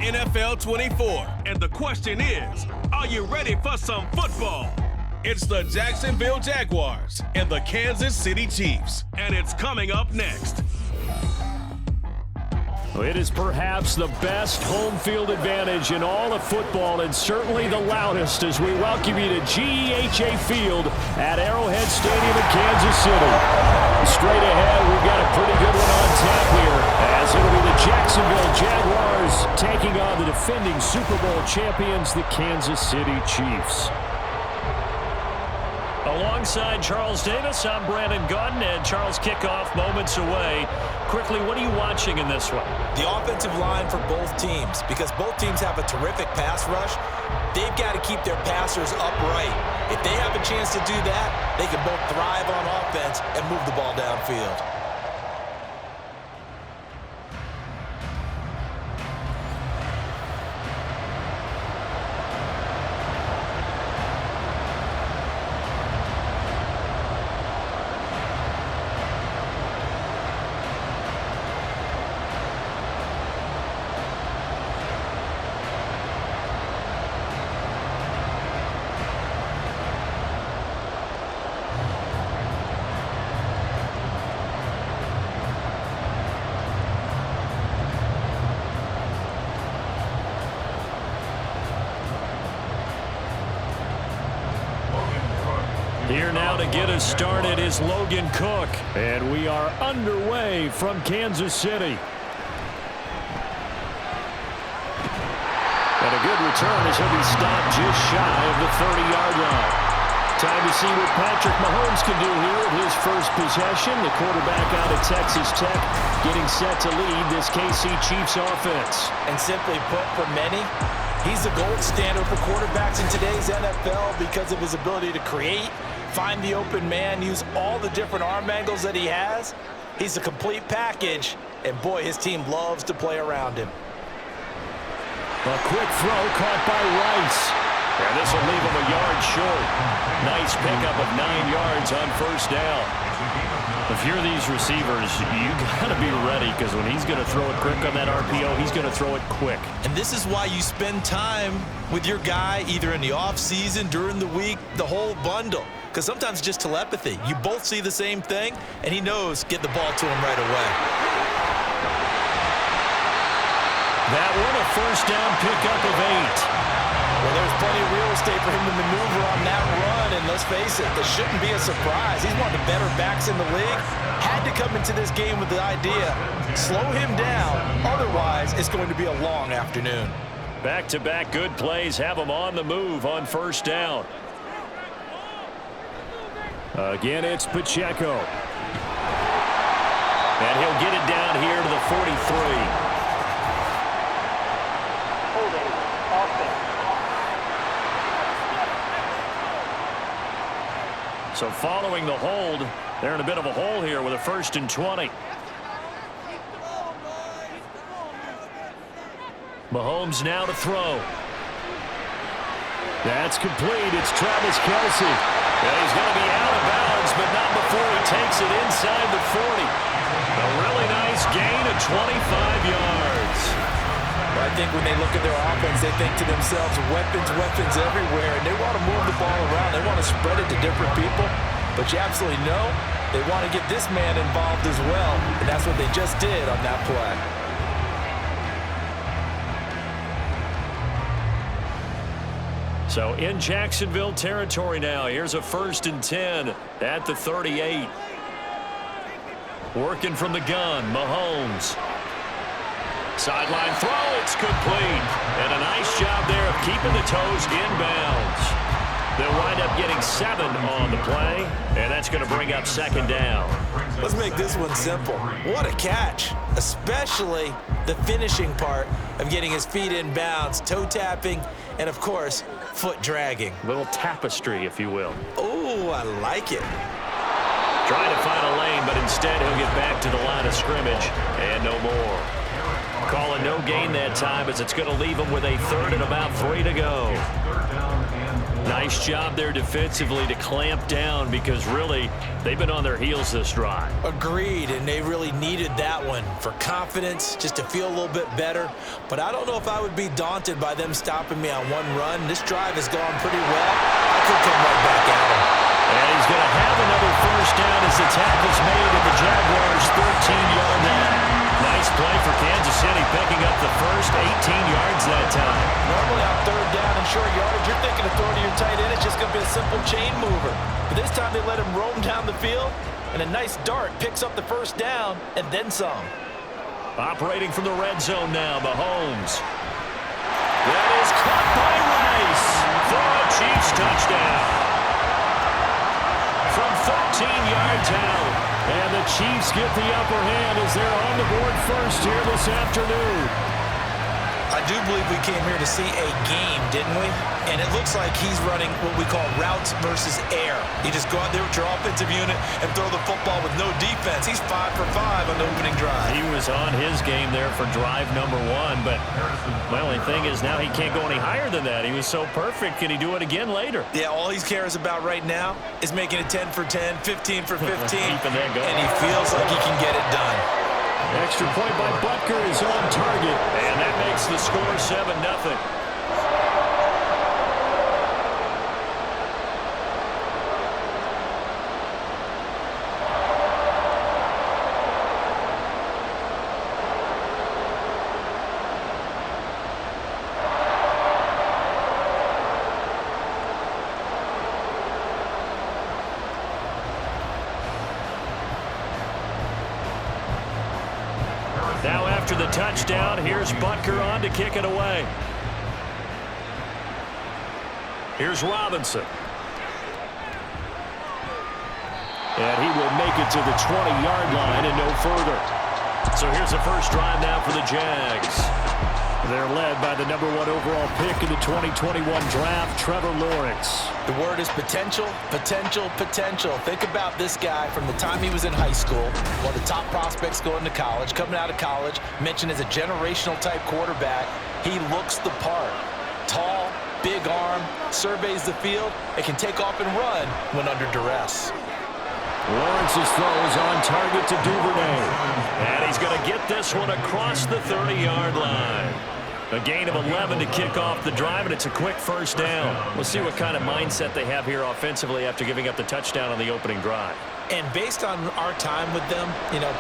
NFL 24. And the question is, are you ready for some football? It's the Jacksonville Jaguars and the Kansas City Chiefs. And it's coming up next. It is perhaps the best home field advantage in all of football, and certainly the loudest, as we welcome you to GEHA Field at Arrowhead Stadium in Kansas City. Straight ahead, we've got a pretty good one on tap here, as it'll be the Jacksonville Jaguars taking on the defending Super Bowl champions, the Kansas City Chiefs. Alongside Charles Davis, I'm Brandon Gaudin, and Charles, kickoff moments away. Quickly, what are you watching in this one? The offensive line for both teams, because both teams have a terrific pass rush. They've got to keep their passers upright. If they have a chance to do that, they can both thrive on offense and move the ball downfield. Here now to get us started is Logan Cook. And we are underway from Kansas City. And a good return as he'll be stopped just shy of the 30-yard line. Time to see what Patrick Mahomes can do here at his first possession. The quarterback out of Texas Tech getting set to lead this KC Chiefs offense. And simply put, for many, he's the gold standard for quarterbacks in today's NFL because of his ability to create, find the open man, use all the different arm angles that he has. He's a complete package, and boy, his team loves to play around him. A quick throw caught by Rice. And this will leave him a yard short. Nice pickup of 9 yards on first down. If you're these receivers, you got to be ready, because when he's going to throw it quick on that RPO, he's going to throw it quick. And this is why you spend time with your guy either in the offseason, during the week, the whole bundle. Because sometimes it's just telepathy. You both see the same thing, and he knows get the ball to him right away. That one, a first down pickup of 8. Well, there's plenty of real estate for him to maneuver on that run, and let's face it, this shouldn't be a surprise. He's one of the better backs in the league. Had to come into this game with the idea, slow him down, otherwise it's going to be a long afternoon. Back-to-back good plays have him on the move on first down. Again, it's Pacheco. And he'll get it down here to the 43. So following the hold, they're in a bit of a hole here with a 1st and 20. Mahomes now to throw. That's complete. It's Travis Kelce. And he's going to be out of bounds, but not before he takes it inside the 40. A really nice gain of 25 yards. I think when they look at their offense, they think to themselves, weapons, weapons everywhere, and they want to move the ball around. They want to spread it to different people, but you absolutely know they want to get this man involved as well, and that's what they just did on that play. So in Jacksonville territory now, here's a 1st and 10 at the 38. Working from the gun, Mahomes. Sideline throw, it's complete. And a nice job there of keeping the toes inbounds. They'll wind up getting 7 on the play, and that's going to bring up 2nd down. Let's make this one simple. What a catch, especially the finishing part of getting his feet in bounds, toe tapping, and of course, foot dragging. Little tapestry, if you will. Oh, I like it. Trying to find a lane, but instead he'll get back to the line of scrimmage, and no more. Calling no gain that time, as it's going to leave him with a 3rd and about 3 to go. Nice job there defensively to clamp down because really they've been on their heels this drive. Agreed, and they really needed that one for confidence, just to feel a little bit better. But I don't know if I would be daunted by them stopping me on one run. This drive has gone pretty well. I could come right back at him. And he's going to have another first down as the tackle's made at the Jaguars' 13-yard line. Nice play for Kansas City, picking up the first 18 yards that time. Normally on third down and short yardage, you're thinking of throwing to your tight end. It's just going to be a simple chain mover. But this time they let him roam down the field, and a nice dart picks up the first down and then some. Operating from the red zone now, Mahomes. That is caught by Rice for a Chiefs touchdown. From 13 yards out. And the Chiefs get the upper hand as they're on the board first here this afternoon. I do believe we came here to see a game, didn't we? And it looks like he's running what we call routes versus air. You just go out there with your offensive unit and throw the football with no defense. He's 5 for 5 on the opening drive. He was on his game there for drive number 1, but my only thing is now he can't go any higher than that. He was so perfect. Can he do it again later? Yeah, all he cares about right now is making it 10 for 10, 15 for 15. Keeping that going. And he feels like he can get it done. Extra point by Butker is on target, and that makes the score 7-0. Now after the touchdown, here's Butker on to kick it away. Here's Robinson. And he will make it to the 20-yard line and no further. So here's the first drive now for the Jags. They're led by the number 1 overall pick in the 2021 draft, Trevor Lawrence. The word is potential, potential, potential. Think about this guy from the time he was in high school, one of the top prospects going to college, coming out of college, mentioned as a generational type quarterback. He looks the part. Tall, big arm, surveys the field, and can take off and run when under duress. Lawrence's throws on target to Duvernay. And he's going to get this one across the 30-yard line. A gain of 11 to kick off the drive, and it's a quick first down. We'll see what kind of mindset they have here offensively after giving up the touchdown on the opening drive. And based on our time with them,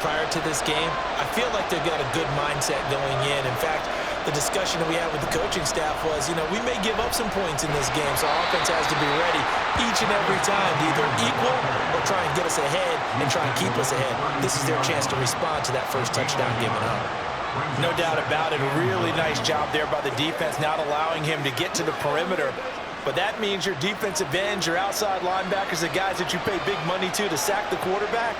prior to this game, I feel like they've got a good mindset going in. In fact, the discussion that we had with the coaching staff was, we may give up some points in this game, so our offense has to be ready each and every time to either equal or try and get us ahead and try and keep us ahead. This is their chance to respond to that first touchdown given up. No doubt about it. A really nice job there by the defense, not allowing him to get to the perimeter. But that means your defensive ends, your outside linebackers, the guys that you pay big money to sack the quarterback,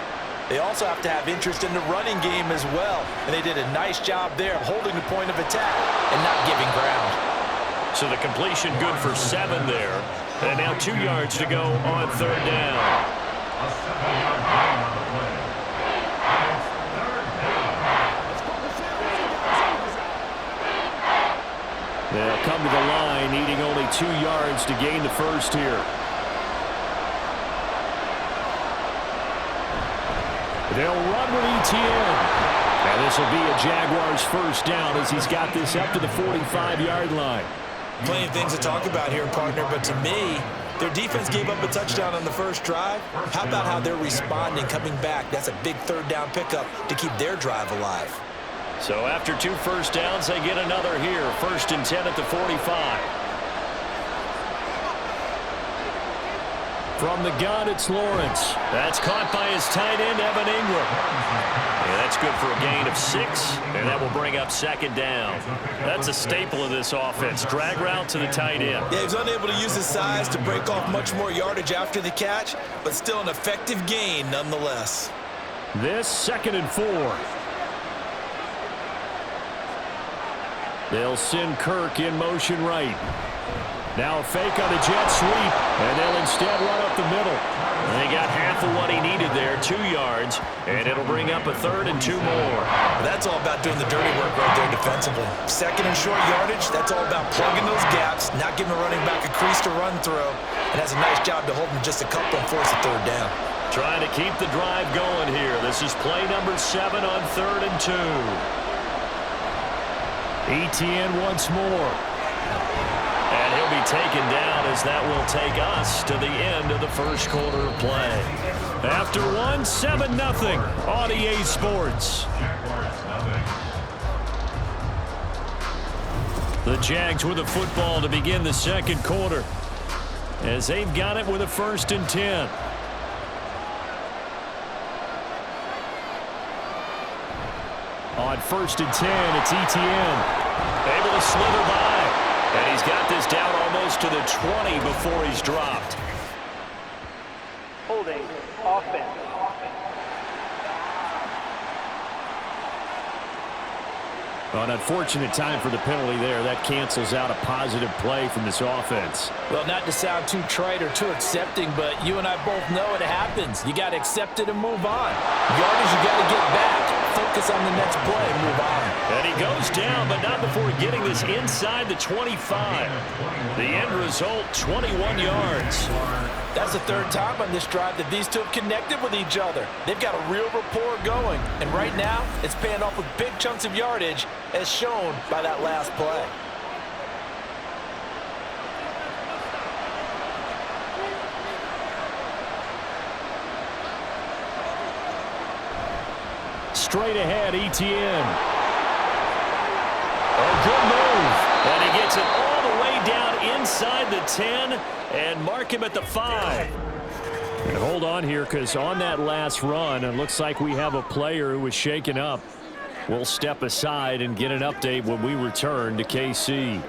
they also have to have interest in the running game as well. And they did a nice job there of holding the point of attack and not giving ground. So the completion good for 7 there. And now 2 yards to go on third down. They'll come to the line, needing only 2 yards to gain the first here. They'll run with ETN. And this will be a Jaguars first down as he's got this up to the 45-yard line. Plenty of things to talk about here, partner, but to me, their defense gave up a touchdown on the first drive. How about how they're responding, coming back? That's a big third down pickup to keep their drive alive. So after 2 first downs, they get another here. 1st and 10 at the 45. From the gun, it's Lawrence. That's caught by his tight end, Evan Ingram. Yeah, that's good for a gain of 6, and that will bring up 2nd down. That's a staple of this offense. Drag route to the tight end. Yeah, he was unable to use his size to break off much more yardage after the catch, but still an effective gain nonetheless. This 2nd and 4. They'll send Kirk in motion right. Now a fake on the jet sweep, and they'll instead run up the middle. They got half of what he needed there, 2 yards, and it'll bring up a 3rd and 2 more. That's all about doing the dirty work right there defensively. 2nd and short yardage, that's all about plugging those gaps, not giving the running back a crease to run through, and has a nice job to hold him just a couple and force a 3rd down. Trying to keep the drive going here. This is play number 7 on 3rd and 2. Etienne once more. And he'll be taken down as that will take us to the end of the first quarter of play. After 1, 7-0 on EA Sports. The Jags with the football to begin the second quarter as they've got it with a 1st and 10. On 1st and 10, it's Etienne. Able to slither by. And he's got this down almost to the 20 before he's dropped. Holding offense. An unfortunate time for the penalty there. That cancels out a positive play from this offense. Well, not to sound too trite or too accepting, but you and I both know it happens. You got to accept it and move on. Yardage, you got to get back. Focus on the next play and move on. And he goes down, but not before getting this inside the 25. The end result, 21 yards. That's the 3rd time on this drive that these two have connected with each other. They've got a real rapport going. And right now, it's paying off with big chunks of yardage, as shown by that last play. Straight ahead, Etienne. A good move. And he gets it all the way down inside the 10 and mark him at the 5. And hold on here, because on that last run, it looks like we have a player who was shaken up. We'll step aside and get an update when we return to KC.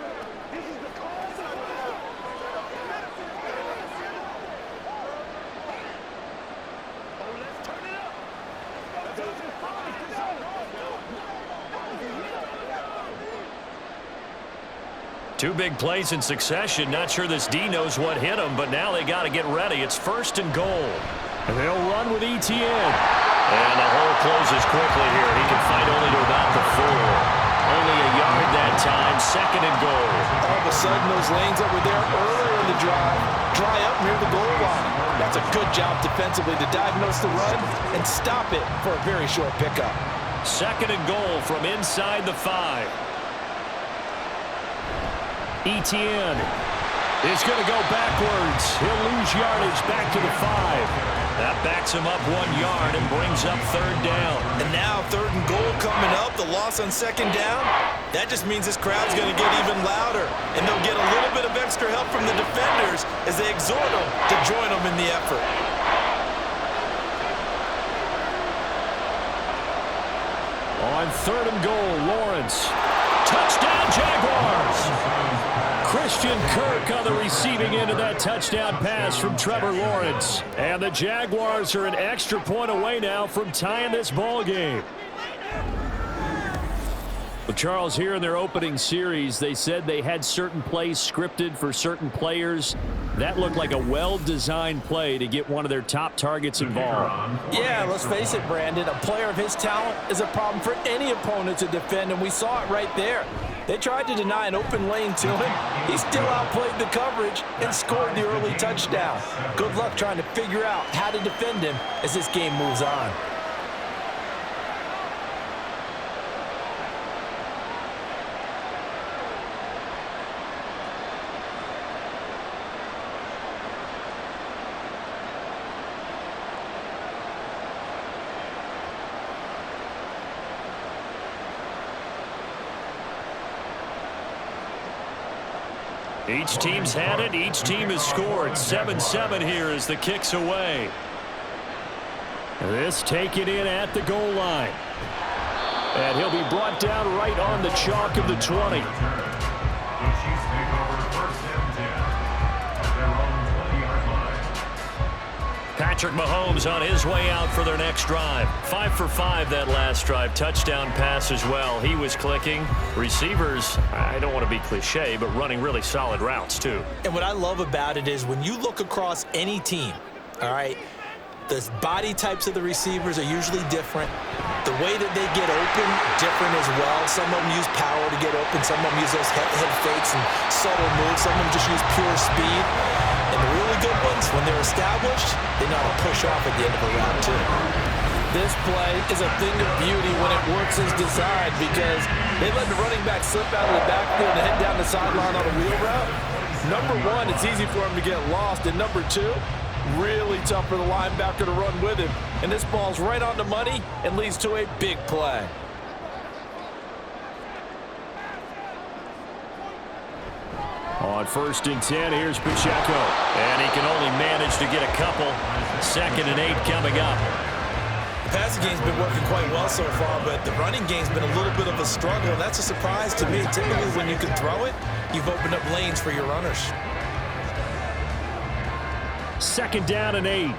Two big plays in succession. Not sure this D knows what hit him, but now they got to get ready. It's 1st and goal. And they'll run with Etienne. And the hole closes quickly here. He can fight only to about the 4. Only a yard that time. 2nd and goal. All of a sudden, those lanes that were there earlier in the drive dry up near the goal line. That's a good job defensively to diagnose the run and stop it for a very short pickup. 2nd and goal from inside the 5. Etienne is going to go backwards. He'll lose yardage back to the 5. That backs him up 1 yard and brings up 3rd down. And now 3rd and goal coming up. The loss on 2nd down. That just means this crowd's going to get even louder. And they'll get a little bit of extra help from the defenders as they exhort them to join them in the effort. On 3rd and goal, Lawrence. Touchdown, Jaguars! Christian Kirk on the receiving end of that touchdown pass from Trevor Lawrence. And the Jaguars are an extra point away now from tying this ball game. Well, Charles, here in their opening series, they said they had certain plays scripted for certain players. That looked like a well-designed play to get one of their top targets involved. Yeah, let's face it, Brandon. A player of his talent is a problem for any opponent to defend, and we saw it right there. They tried to deny an open lane to him. He still outplayed the coverage and scored the early touchdown. Good luck trying to figure out how to defend him as this game moves on. Each team's had it. Each team has scored. 7-7 here as the kick's away. This taken in at the goal line. And he'll be brought down right on the chalk of the 20. Patrick Mahomes on his way out for their next drive. 5 for 5 that last drive. Touchdown pass as well. He was clicking. Receivers, I don't want to be cliche, but running really solid routes too. And what I love about it is when you look across any team, all right, the body types of the receivers are usually different. The way that they get open, different as well. Some of them use power to get open. Some of them use those head fakes and subtle moves. Some of them just use pure speed. And the really good ones, when they're established, they know how to push off at the end of a round, too. This play is a thing of beauty when it works as designed because they let the running back slip out of the backfield and head down the sideline on a wheel route. Number one, it's easy for him to get lost. And number two, really tough for the linebacker to run with him. And this ball's right on the money and leads to a big play. On 1st and 10, here's Pacheco. And he can only manage to get a couple. 2nd and 8 coming up. The passing game's been working quite well so far, but the running game's been a little bit of a struggle. And that's a surprise to me. Typically, when you can throw it, you've opened up lanes for your runners. 2nd down and 8.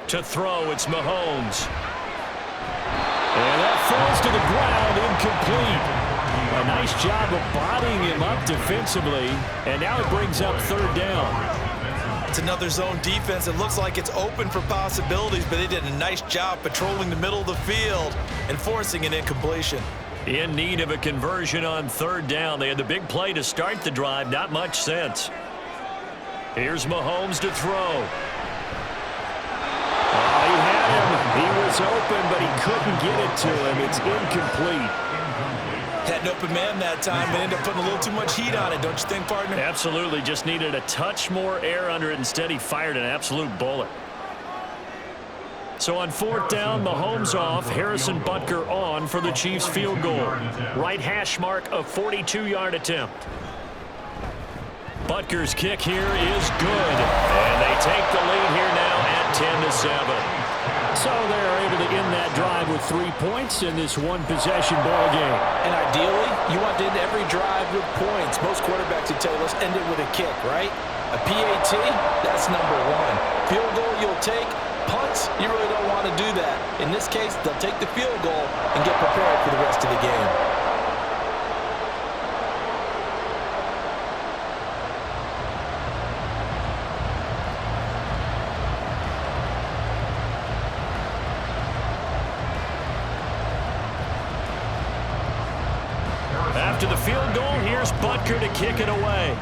To throw, it's Mahomes. And that falls to the ground, incomplete. A nice job of bodying him up defensively. And now it brings up 3rd down. It's another zone defense. It looks like it's open for possibilities, but they did a nice job patrolling the middle of the field and forcing an incompletion. In need of a conversion on 3rd down. They had the big play to start the drive. Not much sense. Here's Mahomes to throw. Oh, he had him. He was open, but he couldn't get it to him. It's incomplete. Had an open man that time, but ended up putting a little too much heat on it, don't you think, partner? Absolutely. Just needed a touch more air under it. Instead, he fired an absolute bullet. So on 4th down, Mahomes off, Harrison Butker on for the Chiefs field goal. Right hash mark, a 42-yard attempt. Butker's kick here is good. And they take the lead here now at 10-7. So they're able to end that drive with 3 points in this one-possession ball game. And ideally, you want to end every drive with points. Most quarterbacks would tell you, let's end it with a kick, right? A PAT, that's number one. Field goal you'll take. Punts, you really don't want to do that. In this case, they'll take the field goal and get prepared for the rest of the game. After the field goal, here's Butker to kick it away.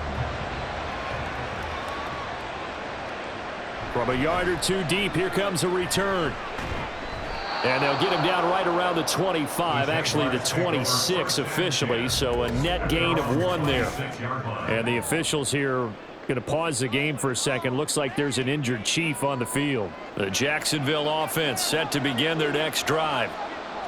From a yard or two deep, here comes a return. And they'll get him down right around the 25, actually the 26 officially, so a net gain of 1 there. And the officials here going to pause the game for a second. Looks like there's an injured Chief on the field. The Jacksonville offense set to begin their next drive.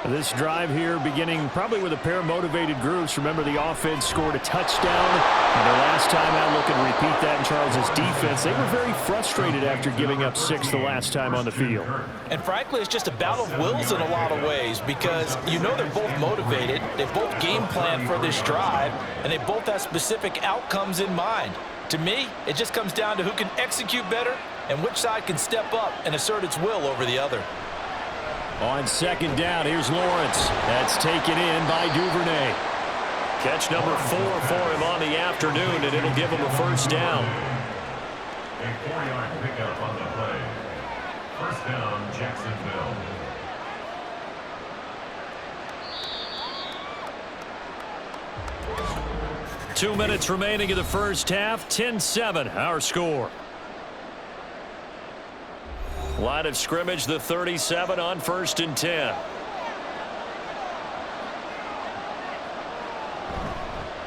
This drive here beginning probably with a pair of motivated groups. Remember, the offense scored a touchdown. And their last time out, looking to repeat that in Charles's defense. They were very frustrated after giving up 6 the last time on the field. And frankly, it's just a battle of wills in a lot of ways because you know they're both motivated. They both game plan for this drive, and they both have specific outcomes in mind. To me, it just comes down to who can execute better and which side can step up and assert its will over the other. On 2nd down, here's Lawrence. That's taken in by Duvernay. Catch number 4 for him on the afternoon, and it'll give him a 1st down. A 4-yard pickup on the play. 1st down, Jacksonville. Two minutes remaining in the first half. 10-7, our score. Line of scrimmage, the 37 on 1st and 10.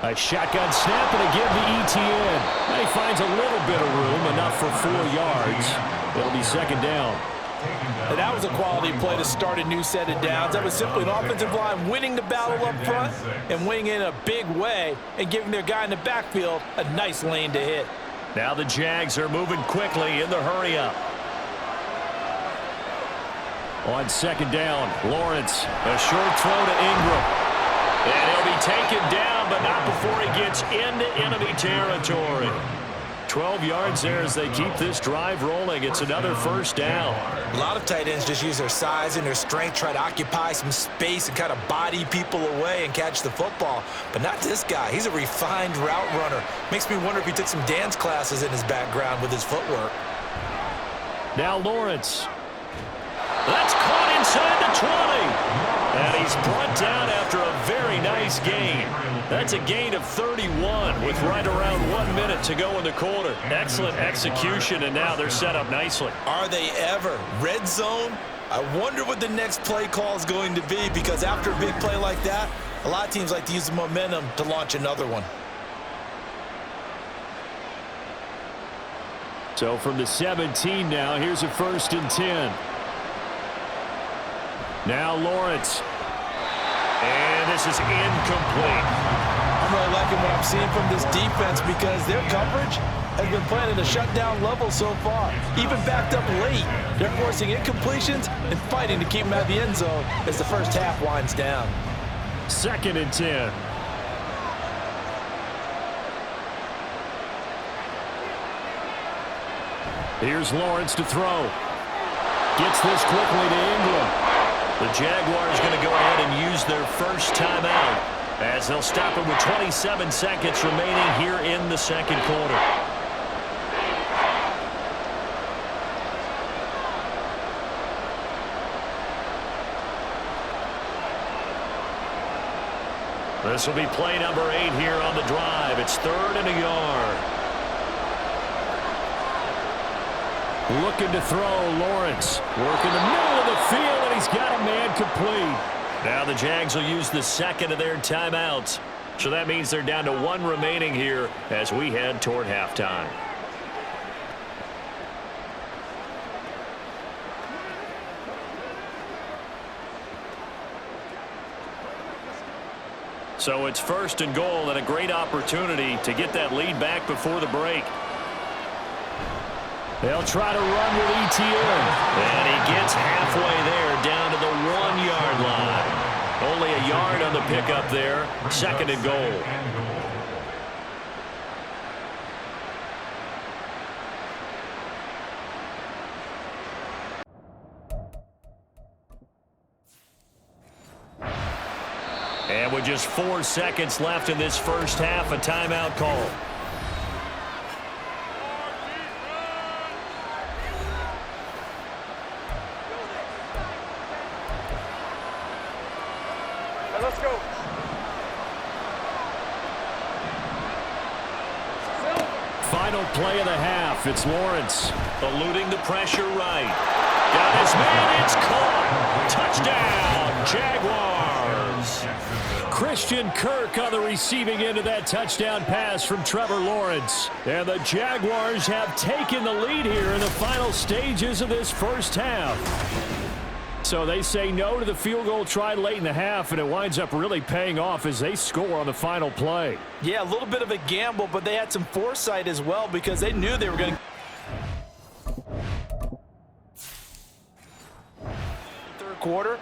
A shotgun snap and a give to Etienne. And he finds a little bit of room, enough for 4 yards. It'll be 2nd down. And that was a quality play to start a new set of downs. That was simply an offensive line winning the battle up front and winning in a big way and giving their guy in the backfield a nice lane to hit. Now the Jags are moving quickly in the hurry-up. On 2nd down, Lawrence, a short throw to Ingram. And he'll be taken down, but not before he gets into enemy territory. 12 yards there as they keep this drive rolling. It's another first down. A lot of tight ends just use their size and their strength, try to occupy some space and kind of body people away and catch the football. But not this guy. He's a refined route runner. Makes me wonder if he took some dance classes in his background with his footwork. Now Lawrence. That's caught inside the 20. And he's brought down after a very nice gain. That's a gain of 31 with right around 1 minute to go in the quarter. Excellent execution, and now they're set up nicely. Are they ever? Red zone? I wonder what the next play call is going to be, because after a big play like that, a lot of teams like to use the momentum to launch another one. So from the 17 now, here's a 1st and 10. Now Lawrence. And this is incomplete. I'm really liking what I'm seeing from this defense because their coverage has been playing at a shutdown level so far. Even backed up late, they're forcing incompletions and fighting to keep them out of the end zone as the first half winds down. 2nd and 10. Here's Lawrence to throw. Gets this quickly to Ingram. The Jaguars going to go ahead and use their first timeout as they'll stop it with 27 seconds remaining here in the second quarter. This will be play number 8 here on the drive. It's 3rd and a yard. Looking to throw, Lawrence. Working the middle of the field, and he's got a man complete. Now the Jags will use the second of their timeouts. So that means they're down to 1 remaining here as we head toward halftime. So it's 1st and goal and a great opportunity to get that lead back before the break. They'll try to run with ETN. And he gets halfway there down to the 1-yard line. Only a yard on the pickup there. 2nd and goal. And with just 4 seconds left in this first half, a timeout call. Let's go. Final play of the half. It's Lawrence eluding the pressure right. Got his man. It's caught. Touchdown, Jaguars. Christian Kirk on the receiving end of that touchdown pass from Trevor Lawrence. And the Jaguars have taken the lead here in the final stages of this first half. So they say no to the field goal try late in the half, and it winds up really paying off as they score on the final play. Yeah, a little bit of a gamble, but they had some foresight as well because they knew they were going to. Third quarter.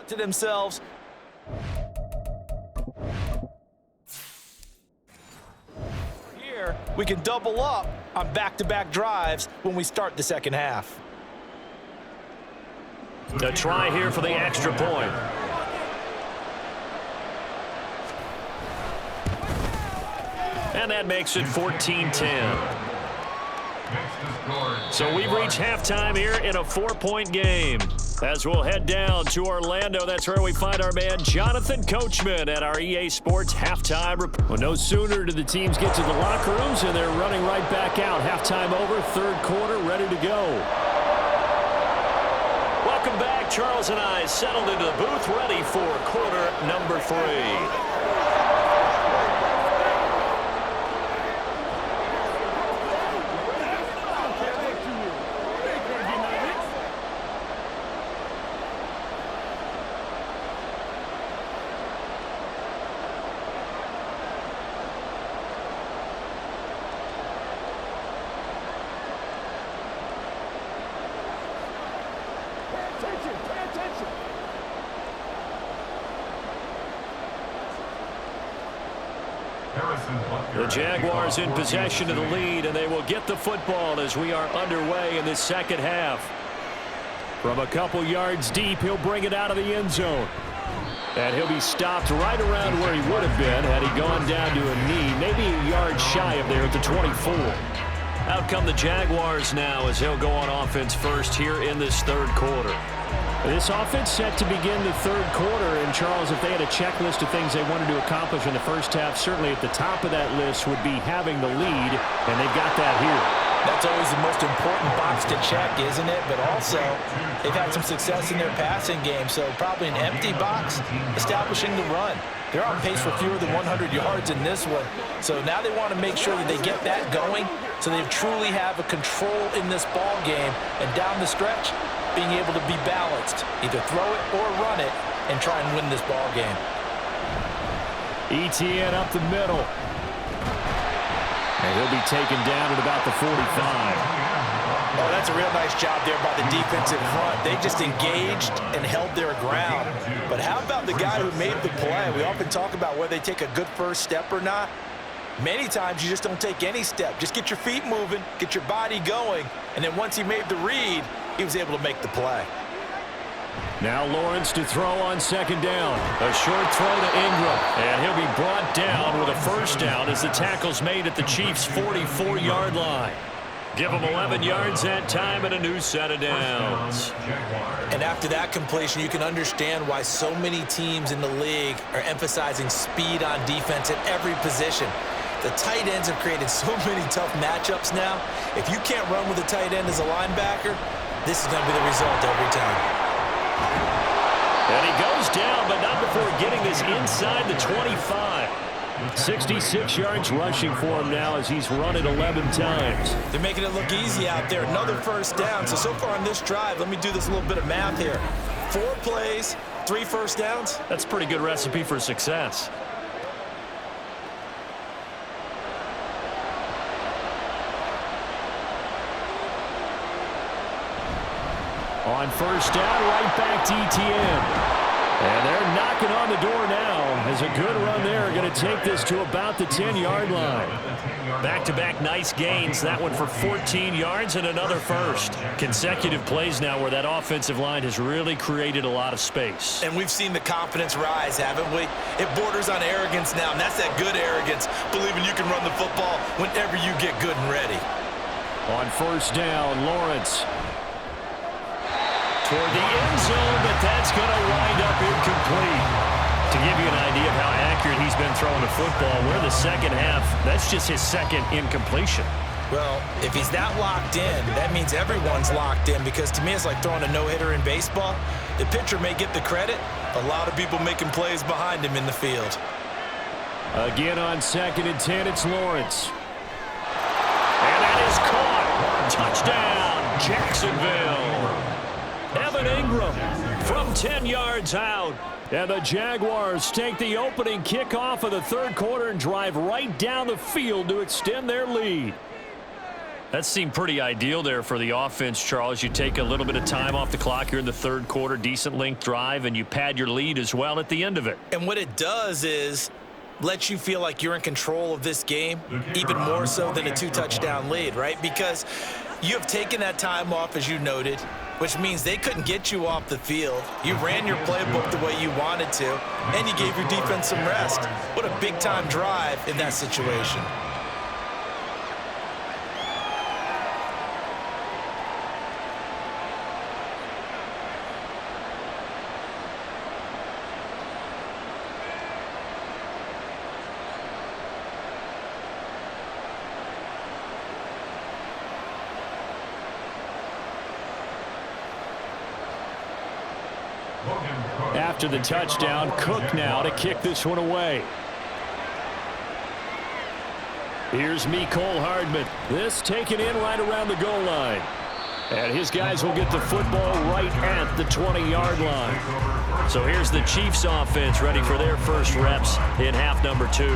To themselves, here we can double up on back-to-back drives when we start the second half. The try here for the extra point. And that makes it 14-10. So we've reached halftime here in a 4-point game. As we'll head down to Orlando, that's where we find our man Jonathan Coachman at our EA Sports Halftime Report. Well, no sooner do the teams get to the locker rooms, and they're running right back out. Halftime over, third quarter, ready to go. right, Charles and I settled into the booth, ready for quarter number 3. The Jaguars in possession of the lead, and they will get the football as we are underway in this second half. From a couple yards deep, he'll bring it out of the end zone. And he'll be stopped right around where he would have been had he gone down to a knee, maybe a yard shy of there at the 24. Out come the Jaguars now as they'll go on offense first here in this third quarter. This offense set to begin the third quarter, and Charles, if they had a checklist of things they wanted to accomplish in the first half, certainly at the top of that list would be having the lead, and they've got that here. That's always the most important box to check, isn't it? But also, they've had some success in their passing game, so probably an empty box, establishing the run. They're on pace for fewer than 100 yards in this one, so now they want to make sure that they get that going so they truly have a control in this ball game, and down the stretch, being able to be balanced, either throw it or run it, and try and win this ball game. ETN up the middle. And he'll be taken down at about the 45. Oh, that's a real nice job there by the defensive front. They just engaged and held their ground. But how about the guy who made the play? We often talk about whether they take a good first step or not. Many times you just don't take any step. Just get your feet moving, get your body going, and then once he made the read, he was able to make the play. Now Lawrence to throw on second down. A short throw to Ingram. And he'll be brought down with a first down as the tackle's made at the Chiefs' 44-yard line. Give them 11 yards that time and a new set of downs. And after that completion, you can understand why so many teams in the league are emphasizing speed on defense at every position. The tight ends have created so many tough matchups now. If you can't run with a tight end as a linebacker, this is going to be the result every time. And he goes down, but not before getting this inside the 25. 66 yards rushing for him now as he's run it 11 times. They're making it look easy out there. Another first down. So far on this drive, let me do this little bit of math here. 4 plays, 3 first downs. That's a pretty good recipe for success. On first down, right back to ETN. And they're knocking on the door now as a good run there. Going to take this to about the 10-yard line. Back-to-back nice gains. That one for 14 yards and another first. Consecutive plays now where that offensive line has really created a lot of space. And we've seen the confidence rise, haven't we? It borders on arrogance now, and that's that good arrogance, believing you can run the football whenever you get good and ready. On first down, Lawrence toward the end zone, but that's going to wind up incomplete. To give you an idea of how accurate he's been throwing the football, we're the second half. That's just his second incompletion. Well, if he's that locked in, that means everyone's locked in, because to me it's like throwing a no-hitter in baseball. The pitcher may get the credit, a lot of people making plays behind him in the field. Again on 2nd and 10, it's Lawrence. And that is caught. Touchdown, Jacksonville. Evan Ingram from 10 yards out. And the Jaguars take the opening kickoff of the third quarter and drive right down the field to extend their lead. That seemed pretty ideal there for the offense, Charles. You take a little bit of time off the clock here in the third quarter, decent length drive, and you pad your lead as well at the end of it. And what it does is lets you feel like you're in control of this game, even more so than a 2-touchdown lead, right? Because you have taken that time off, as you noted, which means they couldn't get you off the field. You ran your playbook the way you wanted to, and you gave your defense some rest. What a big-time drive in that situation. after the touchdown. Cook now to kick this one away. Here's Mecole Hardman. This taken in right around the goal line. And his guys will get the football right at the 20-yard line. So here's the Chiefs offense ready for their first reps in half number 2.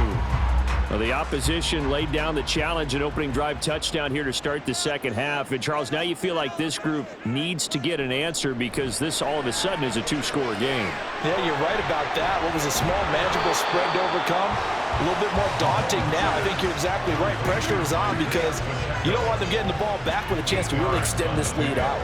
Well, the opposition laid down the challenge and opening drive touchdown here to start the second half. And, Charles, now you feel like this group needs to get an answer because this all of a sudden is a 2-score game. Yeah, you're right about that. What was a small, manageable spread to overcome? A little bit more daunting now. I think you're exactly right. Pressure is on because you don't want them getting the ball back with a chance to really extend this lead out.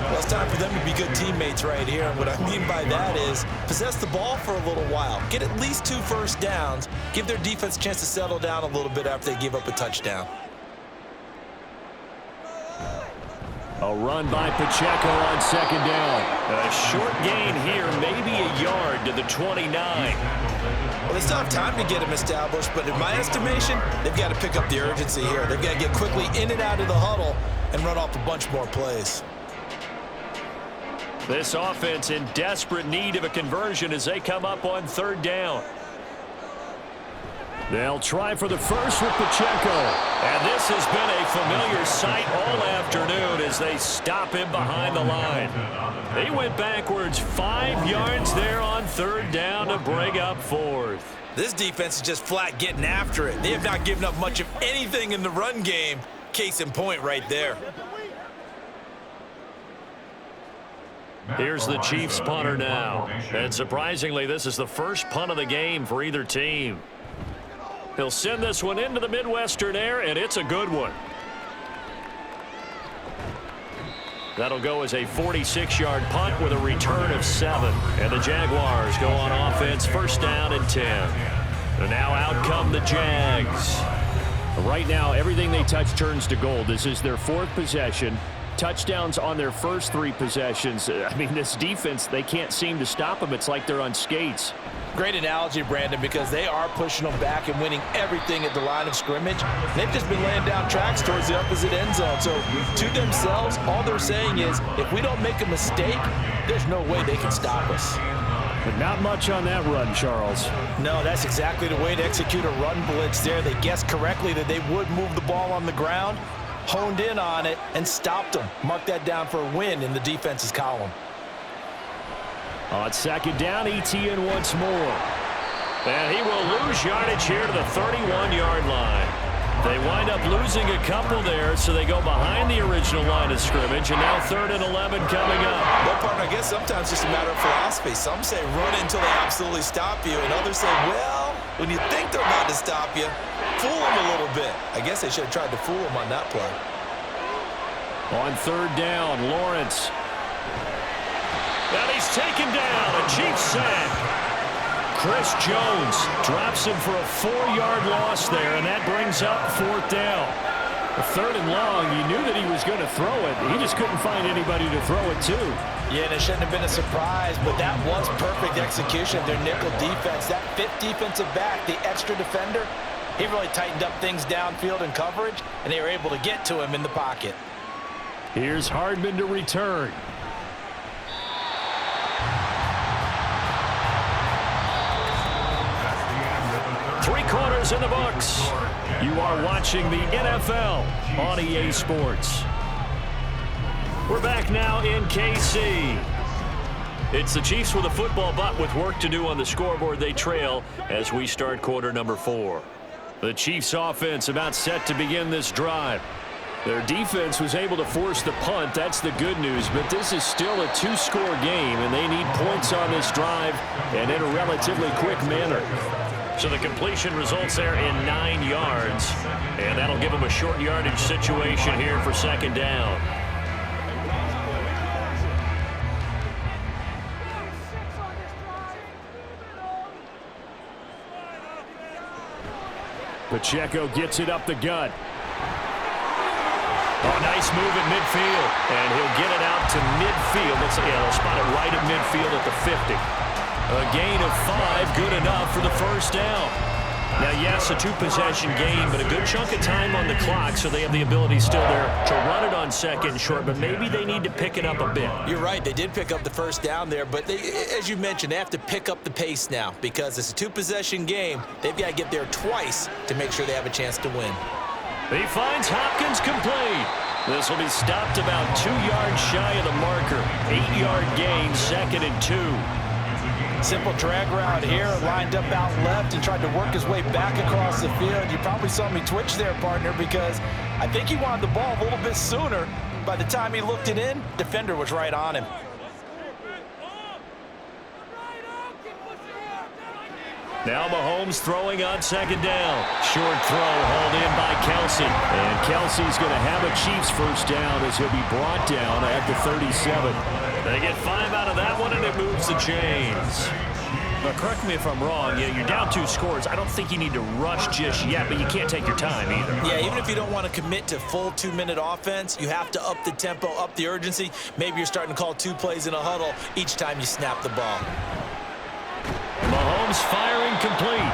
Well, it's time for them to be good teammates right here. And what I mean by that is possess the ball for a little while. Get at least 2 first downs. Give their defense a chance to settle down a little bit after they give up a touchdown. A run by Pacheco on second down. A short gain here, maybe a yard to the 29. Well, they still have time to get him established, but in my estimation, they've got to pick up the urgency here. They've got to get quickly in and out of the huddle and run off a bunch more plays. This offense in desperate need of a conversion as they come up on third down. They'll try for the first with Pacheco. And this has been a familiar sight all afternoon as they stop him behind the line. He went backwards 5 yards there on third down to bring up fourth. This defense is just flat getting after it. They have not given up much of anything in the run game. Case in point right there. Here's the Chiefs punter now. And surprisingly, this is the first punt of the game for either team. He'll send this one into the Midwestern air, and it's a good one. That'll go as a 46-yard punt with a return of 7. And the Jaguars go on offense, first down and 10. And now out come the Jags. Right now, everything they touch turns to gold. This is their 4th possession. Touchdowns on their first 3 possessions. I mean, this defense, they can't seem to stop them. It's like they're on skates. Great analogy, Brandon, because they are pushing them back and winning everything at the line of scrimmage. They've just been laying down tracks towards the opposite end zone. So to themselves, all they're saying is, if we don't make a mistake, there's no way they can stop us. But not much on that run, Charles. No, that's exactly the way to execute a run blitz there. They guessed correctly that they would move the ball on the ground, honed in on it, and stopped them. Mark that down for a win in the defense's column. On second down, Etienne once more. And he will lose yardage here to the 31-yard line. They wind up losing a couple there, so they go behind the original line of scrimmage, and now 3rd and 11 coming up. Well, partner, I guess sometimes it's just a matter of philosophy. Some say run until they absolutely stop you, and others say, well, when you think they're about to stop you, fool them a little bit. I guess they should have tried to fool them on that play. On third down, Lawrence. And he's taken down, a Chiefs sack. Chris Jones drops him for a 4-yard loss there, and that brings up 4th down. A 3rd and long, you knew that he was going to throw it. He just couldn't find anybody to throw it to. Yeah, and it shouldn't have been a surprise, but that was perfect execution of their nickel defense. That 5th defensive back, the extra defender, he really tightened up things downfield in coverage, and they were able to get to him in the pocket. Here's Hardman to return. Three-quarters in the books. You are watching the NFL on EA Sports. We're back now in KC. It's the Chiefs with a football, but with work to do on the scoreboard. They trail as we start quarter number 4. The Chiefs offense about set to begin this drive. Their defense was able to force the punt. That's the good news, but this is still a 2-score game, and they need points on this drive and in a relatively quick manner. So the completion results there in 9 yards, and that'll give them a short yardage situation here for second down. Pacheco gets it up the gut. Oh, nice move at midfield, and he'll get it out to midfield. They'll spot it right at midfield at the 50. A gain of 5, good enough for the first down. Now, yes, a two-possession game, but a good chunk of time on the clock, so they have the ability still there to run it on second and short, but maybe they need to pick it up a bit. You're right. They did pick up the first down there, but as you mentioned, they have to pick up the pace now because it's a two-possession game. They've got to get there twice to make sure they have a chance to win. He finds Hopkins complete. This will be stopped about 2 yards shy of the marker. 8-yard gain, 2nd and 2. Simple drag route here, lined up out left and tried to work his way back across the field. You probably saw me twitch there, partner, because I think he wanted the ball a little bit sooner. By the time he looked it in, defender was right on him. Now Mahomes throwing on 2nd down. Short throw hauled in by Kelsey. And Kelsey's going to have a Chiefs first down as he'll be brought down at the 37. They get 5 out of that one, and it moves the chains. Now, correct me if I'm wrong. You're down 2 scores. I don't think you need to rush just yet, but you can't take your time either. Yeah, even if you don't want to commit to full 2-minute offense, you have to up the tempo, up the urgency. Maybe you're starting to call 2 plays in a huddle each time you snap the ball. Mahomes firing complete.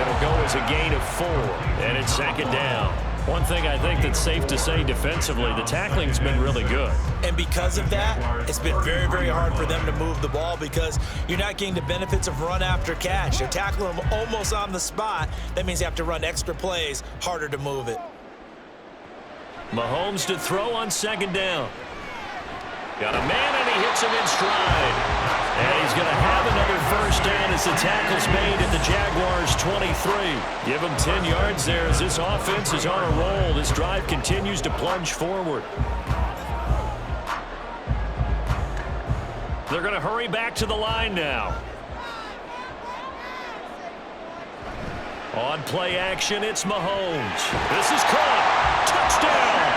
It'll go as a gain of 4, and it's 2nd down. One thing I think that's safe to say defensively, the tackling's been really good. And because of that, it's been very, very hard for them to move the ball because you're not getting the benefits of run after catch. They're tackling them almost on the spot. That means you have to run extra plays, harder to move it. Mahomes to throw on 2nd down. Got a man, and he hits him in stride. And he's going to have another first down as the tackle's made at the Jaguars' 23. Give him 10 yards there as this offense is on a roll. This drive continues to plunge forward. They're going to hurry back to the line now. On play action, it's Mahomes. This is caught. Touchdown.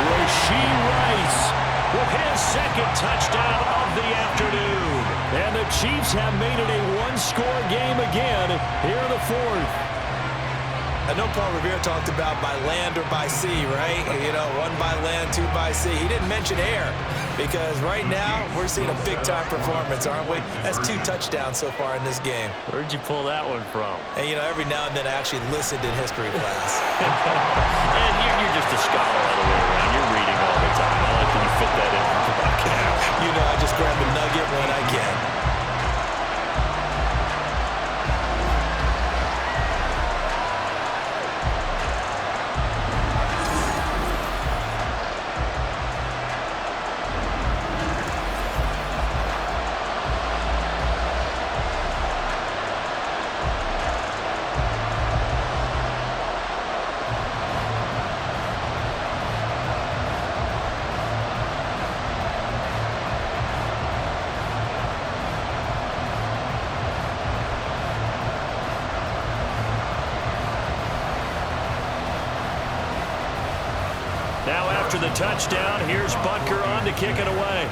Rashee Rice with his 2nd touchdown of the afternoon. And the Chiefs have made it a 1-score game again here in the 4th. I know Paul Revere talked about by land or by sea, right? You know, 1 by land, 2 by sea. He didn't mention air because right now we're seeing a big-time performance, aren't we? That's 2 touchdowns so far in this game. Where'd you pull that one from? And, you know, every now and then I actually listened in history class. And you're just a scholar all the way around. You're reading all the time. I like that you fit that in for the broadcast. You know, I just grab a nugget when I can. Now after the touchdown, here's Butker on to kick it away.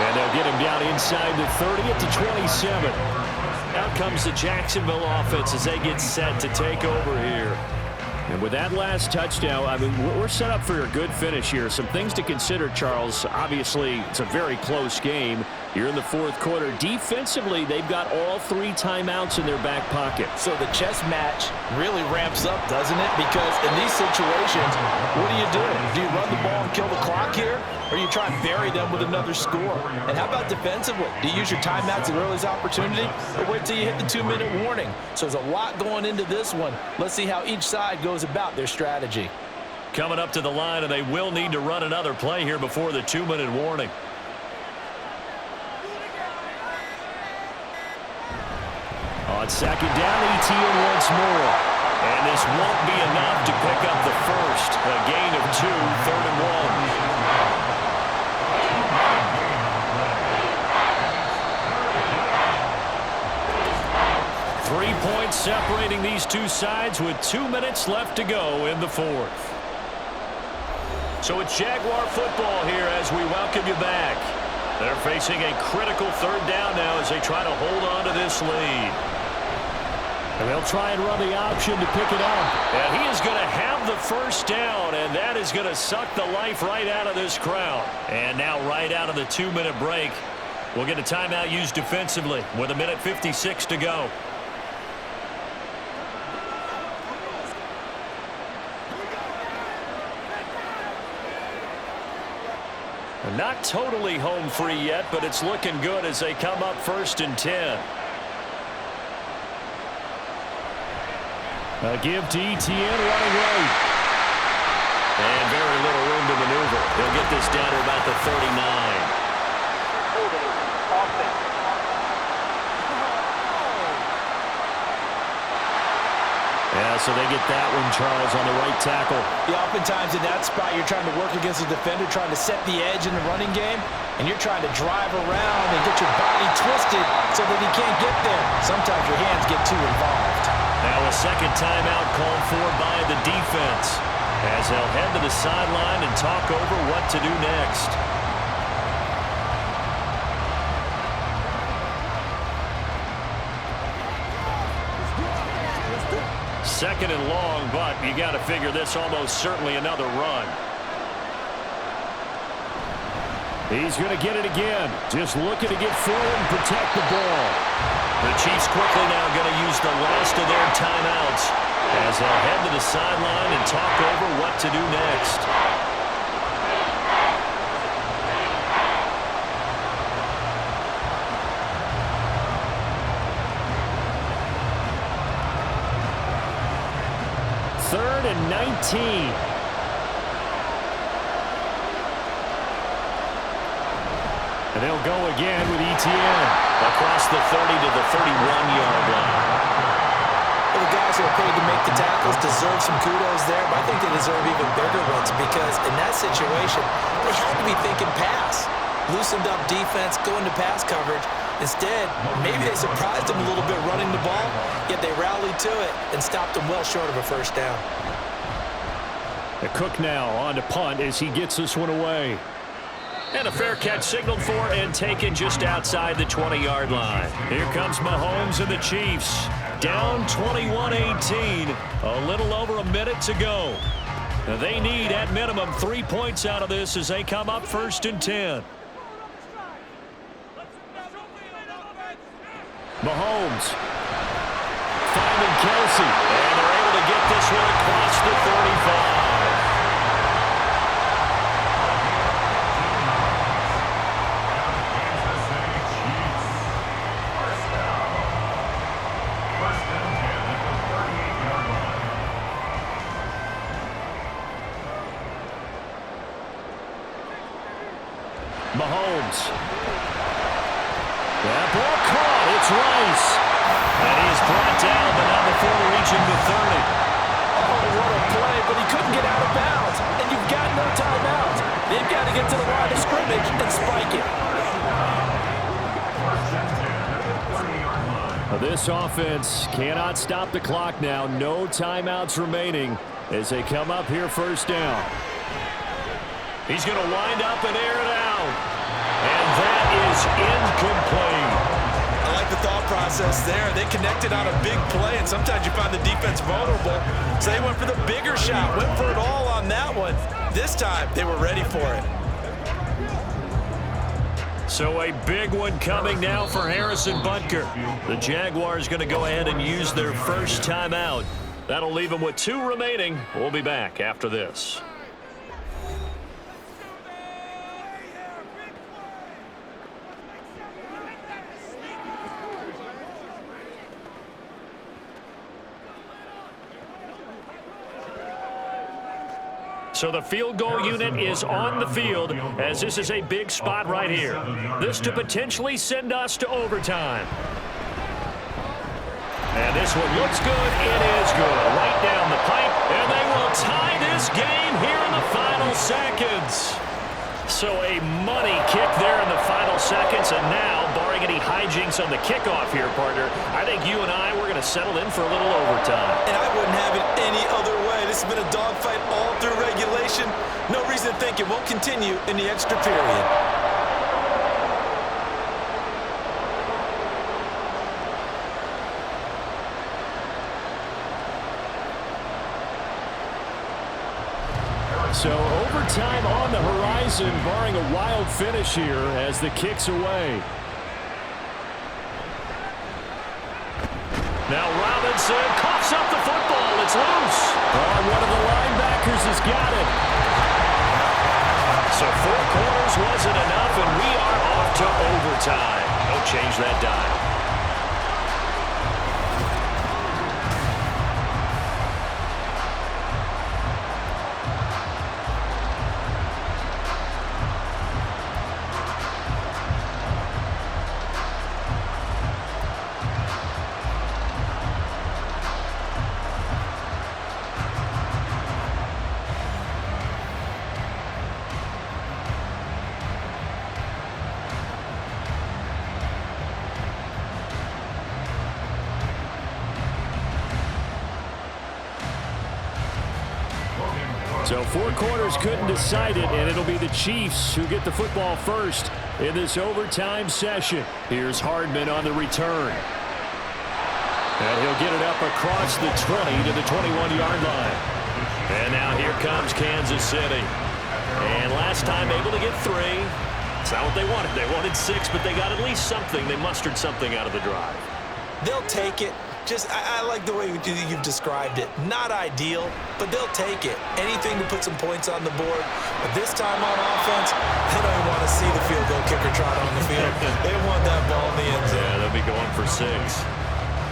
And they'll get him down inside the 30 at the 27. Out comes the Jacksonville offense as they get set to take over here. And with that last touchdown, I mean, we're set up for a good finish here. Some things to consider, Charles. Obviously, it's a very close game. You're in the 4th quarter. Defensively, they've got all 3 timeouts in their back pocket. So the chess match really ramps up, doesn't it? Because in these situations, what do you do? Do you run the ball and kill the clock here? Or you try and bury them with another score? And how about defensively? Do you use your timeouts at earliest opportunity? Or wait till you hit the 2-minute warning? So there's a lot going into this one. Let's see how each side goes about their strategy. Coming up to the line, and they will need to run another play here before the 2-minute warning. On 2nd down, ETN once more. And this won't be enough to pick up the first. A gain of 2, 3rd and 1. 3 points separating these two sides with 2 minutes left to go in the 4th. So it's Jaguar football here as we welcome you back. They're facing a critical 3rd down now as they try to hold on to this lead. And they'll try and run the option to pick it up. And he is going to have the first down, and that is going to suck the life right out of this crowd. And now right out of the 2-minute break, we'll get a timeout used defensively with 1:56 to go. Not totally home free yet, but it's looking good as they come up 1st and 10. A give to ETN running right. And very little room to maneuver. He'll get this down to about the 39. Yeah, so they get that one, Charles, on the right tackle. Yeah, oftentimes in that spot, you're trying to work against a defender, trying to set the edge in the running game, and you're trying to drive around and get your body twisted so that he can't get there. Sometimes your hands get too involved. Now a second timeout called for by the defense as they'll head to the sideline and talk over what to do next. Second and long, but you got to figure this almost certainly another run. He's going to get it again. Just looking to get forward and protect the ball. The Chiefs quickly now going to use the last of their timeouts as they'll head to the sideline and talk over what to do next. Third and 19. And they'll go again with ETN across the 30 to the 31-yard line. Well, the guys who are paid to make the tackles deserve some kudos there, but I think they deserve even bigger ones because in that situation, they had to be thinking pass. Loosened up defense, going to pass coverage. Instead, maybe they surprised them a little bit running the ball, yet they rallied to it and stopped them well short of a first down. The Cook now on to punt as he gets this one away. And a fair catch signaled for and taken just outside the 20-yard line. Here comes Mahomes and the Chiefs. Down 21-18. A little over a minute to go. Now they need, at minimum, 3 points out of this as they come up 1st and 10. Mahomes finding Kelsey. And they're able to get this one across the 35. Mahomes. That ball caught. It's Rice. And he is brought down, but not before reaching the 30. Oh, what a play, but he couldn't get out of bounds. And you've got no timeouts. They've got to get to the line of scrimmage and spike it. This offense cannot stop the clock now. No timeouts remaining as they come up here 1st down. He's going to wind up and air it out. And that is incomplete. I like the thought process there. They connected on a big play, and sometimes you find the defense vulnerable. So they went for the bigger shot, went for it all on that one. This time, they were ready for it. So a big one coming now for Harrison Butker. The Jaguars going to go ahead and use their first timeout. That'll leave them with 2 remaining. We'll be back after this. So the field goal unit is on the field as this is a big spot right here. This to potentially send us to overtime. And this one looks good. It is good. Right down the pipe. And they will tie this game here in the final seconds. So a money kick there in the final seconds. And now, barring any hijinks on the kickoff here, partner, I think you and I, we're going to settle in for a little overtime. And I wouldn't have it any other way. This has been a dogfight all through regulation. No reason to think it won't continue in the extra period. overtime on the horizon, barring a wild finish here as the kick's away. Now Robinson coughs up the football. It's loose. Oh, one of the linebackers has got it. So 4 quarters wasn't enough, and we are off to overtime. Don't change that dial. So 4 quarters couldn't decide it, and it'll be the Chiefs who get the football first in this overtime session. Here's Hardman on the return. And he'll get it up across the 20 to the 21-yard line. And now here comes Kansas City. And last time able to get 3. It's not what they wanted. They wanted 6, but they got at least something. They mustered something out of the drive. They'll take it. I like the way you've described it. Not ideal, but they'll take it. Anything to put some points on the board. But this time on offense, they don't even want to see the field goal kicker trot on the field. They want that ball in the end zone. Yeah, they'll be going for 6.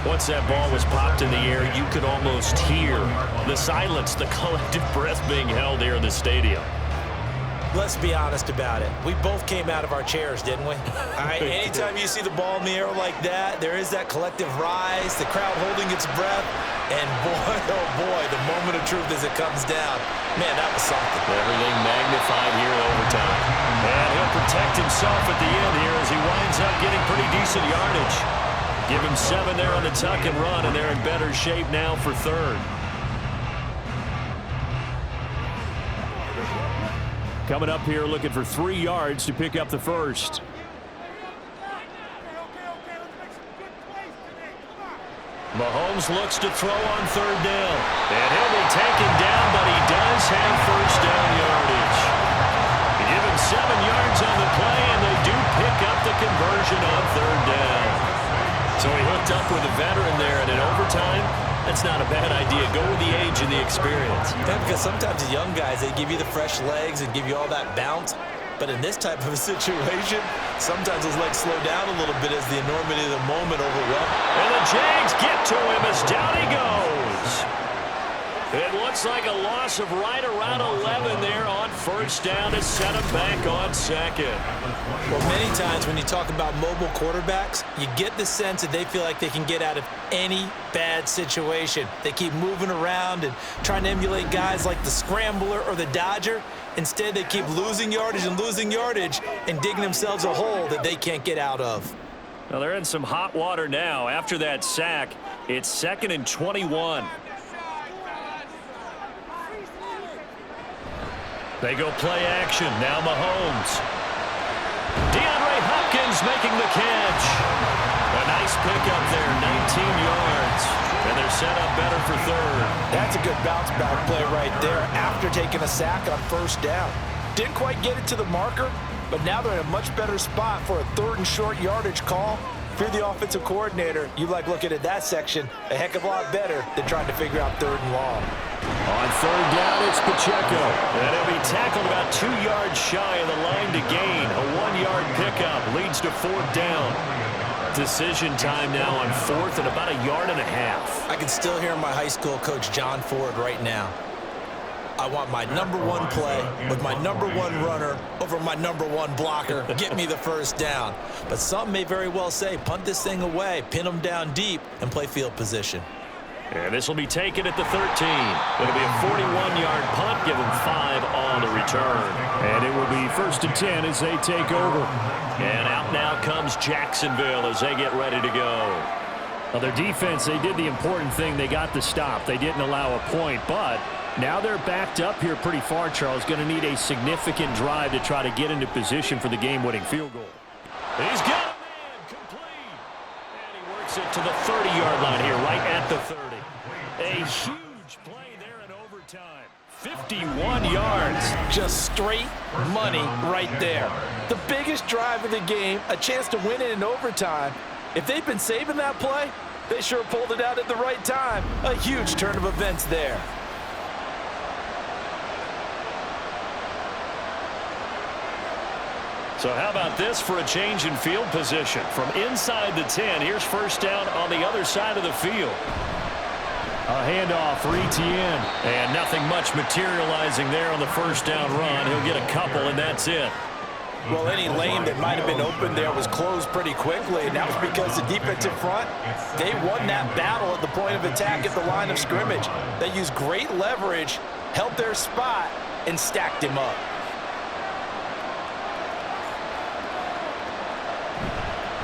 Once that ball was popped in the air, you could almost hear the silence, the collective breath being held here in the stadium. Let's be honest about it. We both came out of our chairs, didn't we? All right, anytime you see the ball in the air like that, there is that collective rise, the crowd holding its breath, and boy, oh boy, the moment of truth as it comes down. Man, that was something. Everything magnified here in overtime. And he'll protect himself at the end here as he winds up getting pretty decent yardage. Give him 7 there on the tuck and run, and they're in better shape now for 3rd. Coming up here looking for 3 yards to pick up the first. Mahomes looks to throw on 3rd down. And he'll be taken down, but he does have first down yardage. Give him 7 yards on the play, and they do pick up the conversion on 3rd down. So he hooked up with a veteran there, and in overtime, that's not a bad idea. Go with the age and the experience. Yeah, because sometimes the young guys, they give you the fresh legs and give you all that bounce. But in this type of a situation, sometimes those legs slow down a little bit as the enormity of the moment overwhelms. And the Jags get to him as down he goes. It looks like a loss of right around 11 there on first down to set him back on 2nd. Well, many times when you talk about mobile quarterbacks, you get the sense that they feel like they can get out of any bad situation. They keep moving around and trying to emulate guys like the Scrambler or the Dodger. Instead, they keep losing yardage and digging themselves a hole that they can't get out of. Well, they're in some hot water now. After that sack, it's 2nd and 21. They go play action. Now Mahomes. DeAndre Hopkins making the catch. A nice pickup there, 19 yards. And they're set up better for 3rd. That's a good bounce back play right there after taking a sack on first down. Didn't quite get it to the marker, but now they're in a much better spot for a 3rd and short yardage call. If you're the offensive coordinator, you like looking at that section a heck of a lot better than trying to figure out 3rd and long. On 3rd down, it's Pacheco. And he'll be tackled about 2 yards shy of the line to gain. A 1-yard pickup leads to 4th down. Decision time now on 4th and about 1.5 yards. I can still hear my high school coach, John Ford, right now. I want my #1 play with my #1 runner over my #1 blocker. Get me the first down. But some may very well say, punt this thing away, pin them down deep, and play field position. And this will be taken at the 13. It'll be a 41-yard punt. Give them 5 on the return. And it will be 1st and 10 as they take over. And out now comes Jacksonville as they get ready to go. Well, their defense, they did the important thing. They got the stop. They didn't allow a point, but now they're backed up here pretty far, Charles. Going to need a significant drive to try to get into position for the game-winning field goal. He's got a man complete. And he works it to the 30-yard line here, right at the 30. A huge play there in overtime. 50 51 yards. Just straight money right there. The biggest drive of the game, a chance to win it in overtime. If they've been saving that play, they sure pulled it out at the right time. A huge turn of events there. So how about this for a change in field position? From inside the 10, here's first down on the other side of the field. A handoff for Etienne. And nothing much materializing there on the first down run. He'll get a couple, and that's it. Well, any lane that might have been open there was closed pretty quickly, and that was because the defensive front, they won that battle at the point of attack at the line of scrimmage. They used great leverage, held their spot, and stacked him up.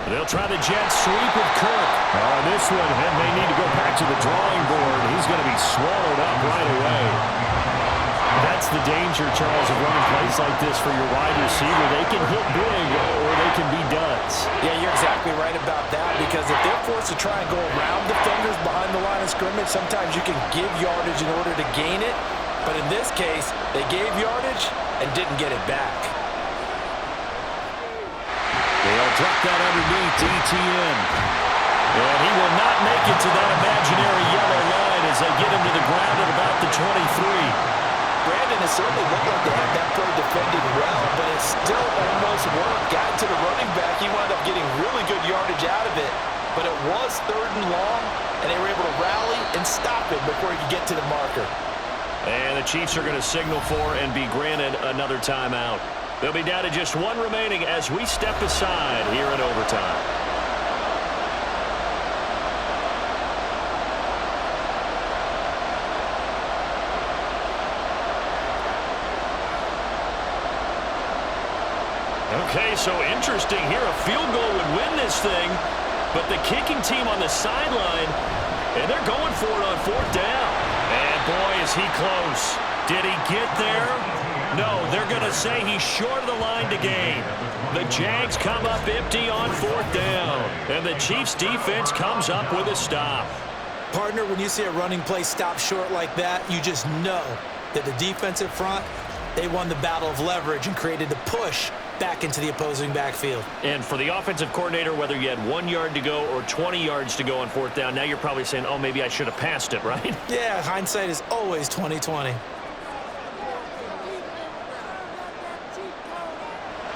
They'll try the jet sweep with Kirk. This one may need to go back to the drawing board. He's going to be swallowed up right away. That's the danger, Charles, of running plays like this for your wide receiver. They can hit big or they can be duds. Yeah, you're exactly right about that, because if they're forced to try and go around defenders behind the line of scrimmage, sometimes you can give yardage in order to gain it. But in this case, they gave yardage and didn't get it back. They'll drop that underneath to Etienne. And he will not make it to that imaginary yellow line as they get him to the ground at about the 23. Brandon, it certainly looked like they had that play defended well, but it still almost worked. Got to the running back. He wound up getting really good yardage out of it, but it was 3rd and long, and they were able to rally and stop it before he could get to the marker. And the Chiefs are going to signal for and be granted another timeout. They'll be down to just one remaining as we step aside here in overtime. Okay, so interesting here. A field goal would win this thing, but the kicking team on the sideline, and they're going for it on 4th down. And boy, is he close. Did he get there? No, they're going to say he's short of the line to gain. The Jags come up empty on 4th down, and the Chiefs defense comes up with a stop. Partner, when you see a running play stop short like that, you just know that the defensive front, they won the battle of leverage and created the push back into the opposing backfield. And for the offensive coordinator, whether you had 1 yard to go or 20 yards to go on 4th down, now you're probably saying, oh, maybe I should have passed it, right? Yeah, hindsight is always 20/20.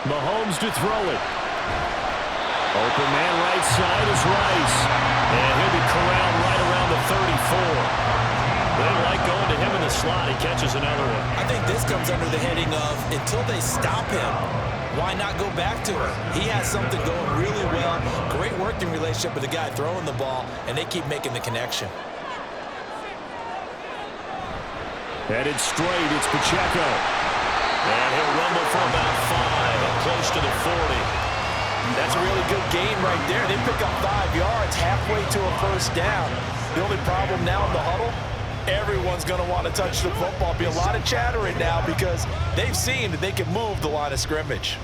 Mahomes to throw it. Open man right side is Rice. And he'll be corralled right around the 34. They like going to him in the slot. He catches another one. I think this comes under the heading of, until they stop him, why not go back to him? He has something going really well. Great working relationship with the guy throwing the ball, and they keep making the connection. Headed straight, it's Pacheco. And he'll rumble for about 5, up close to the 40. That's a really good gain right there. They pick up 5 yards halfway to a first down. The only problem now in the huddle, everyone's going to want to touch the football. Be a lot of chattering now because they've seen that they can move the line of scrimmage.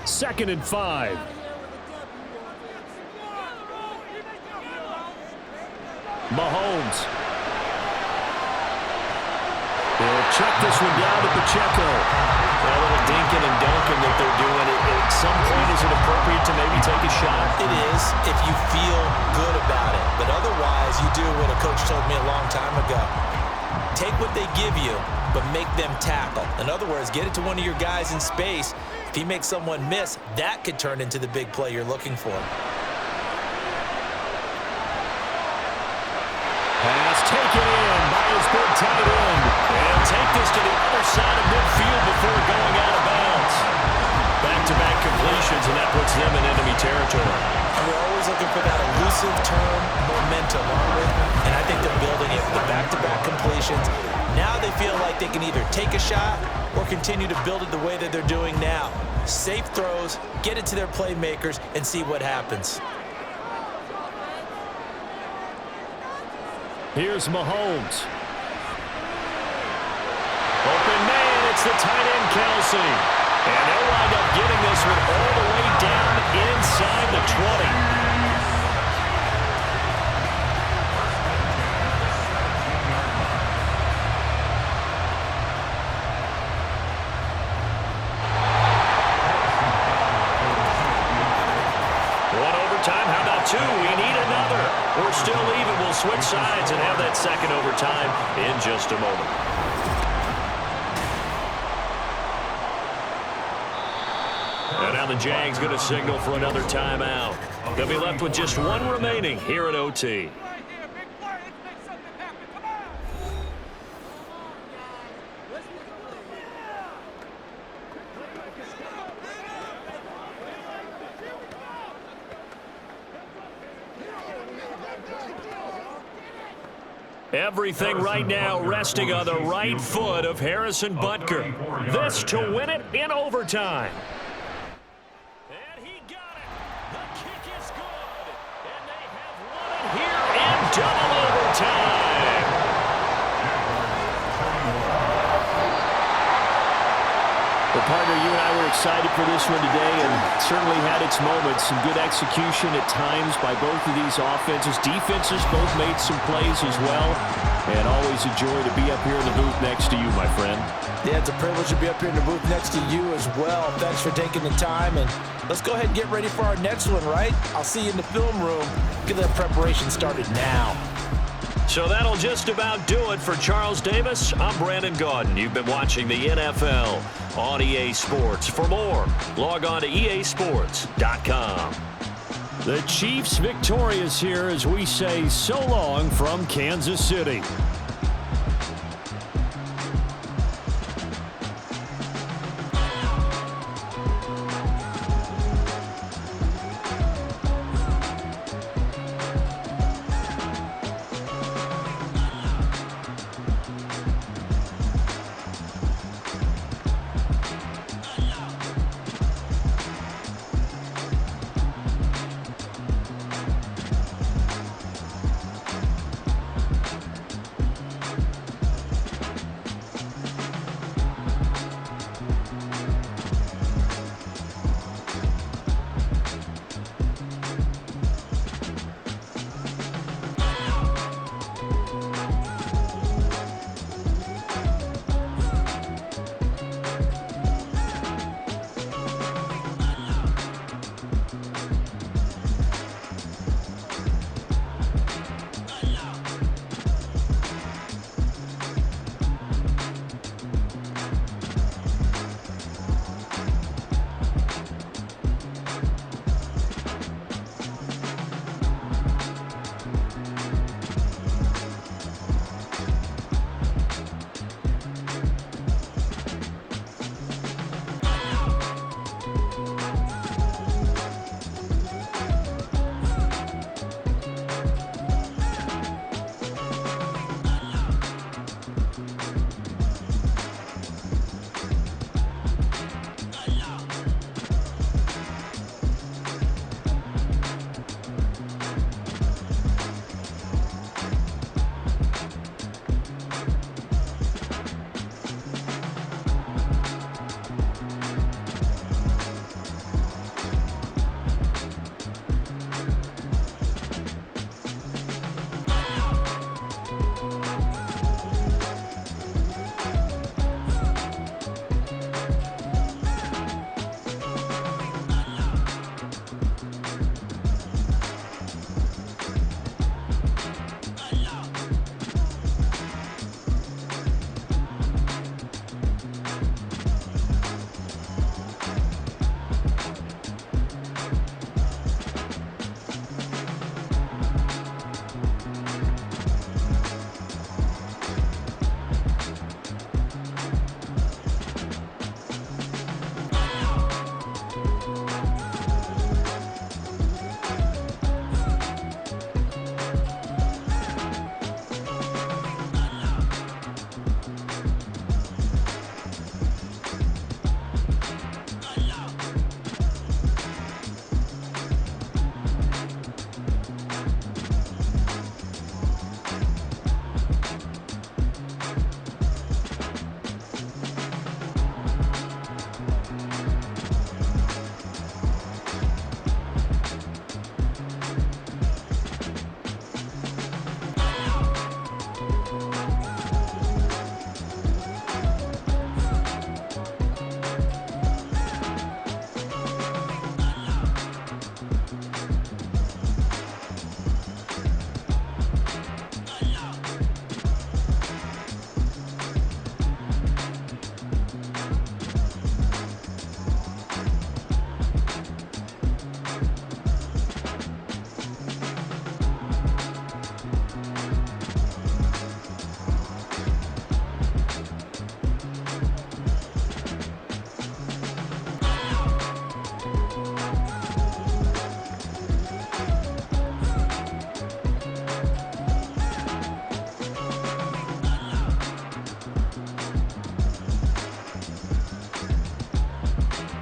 2nd and 5. Mahomes. He'll check this one down to Pacheco. A little dinking and dunking that they're doing. At some point, is it appropriate to maybe take a shot? It is if you feel good about it. But otherwise, you do what a coach told me a long time ago. Take what they give you, but make them tackle. In other words, get it to one of your guys in space. If he makes someone miss, that could turn into the big play you're looking for. Pass taken in by his big tight end. And take this to the other side of midfield before going out of bounds. Back-to-back completions, and that puts them in enemy territory. And we're always looking for that elusive term, momentum, aren't we? And I think they're building it with the back-to-back completions. Now they feel like they can either take a shot or continue to build it the way that they're doing now. Safe throws, get it to their playmakers, and see what happens. Here's Mahomes. Open man, it's the tight end, Kelsey. And they'll wind up getting this one all the way down inside the 20. 2. We need another. We're still even. We'll switch sides and have that second overtime in just a moment. And now the Jags going to signal for another timeout. They'll be left with just one remaining here at OT. Everything right now resting on the right foot of Harrison Butker. This to win it in overtime. And he got it. The kick is good. And they have won it here in double overtime. Well, partner, you and I were excited for this one today and certainly had its moments. Some good execution at times by both of these offenses. Defenses both made some plays as well. And always a joy to be up here in the booth next to you, my friend. Yeah, it's a privilege to be up here in the booth next to you as well. Thanks for taking the time. And let's go ahead and get ready for our next one, right? I'll see you in the film room. Get that preparation started now. So that'll just about do it for Charles Davis. I'm Brandon Gaudin. You've been watching the NFL on EA Sports. For more, log on to easports.com. The Chiefs victorious here as we say so long from Kansas City.